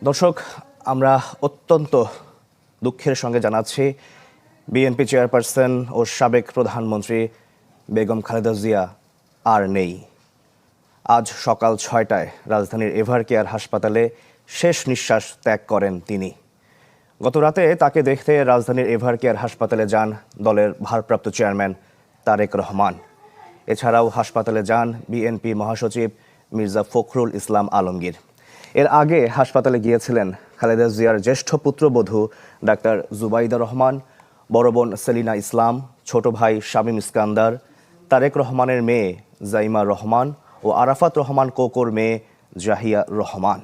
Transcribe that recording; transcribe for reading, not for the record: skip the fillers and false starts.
দর্শক, আমরা অত্যন্ত দুঃখের সঙ্গে জানাচ্ছি বিএনপি চেয়ারপারসন ও সাবেক প্রধানমন্ত্রী বেগম খালেদা জিয়া আর নেই। আজ সকাল ৬টায় রাজধানীর এভারকেয়ার হাসপাতালে শেষ নিঃশ্বাস ত্যাগ করেন তিনি। গত রাতে তাকে দেখতে রাজধানীর এভারকেয়ার হাসপাতালে যান দলের ভারপ্রাপ্ত চেয়ারম্যান তারেক রহমান। এছাড়াও হাসপাতালে যান বিএনপি মহাসচিব মির্জা ফখরুল ইসলাম আলমগীর। এর আগে হাসপাতালে গিয়েছিলেন খালেদা জিয়ার জ্যেষ্ঠ পুত্রবধূ ডাক্তার জুবাইদা রহমান, বড় বোন সেলিনা ইসলাম, ছোট ভাই শামীম ইস্কান্দার, তারেক রহমানের মেয়ে জাইমা রহমান ও আরাফাত রহমান কোকোর মেয়ে জাহিয়া রহমান।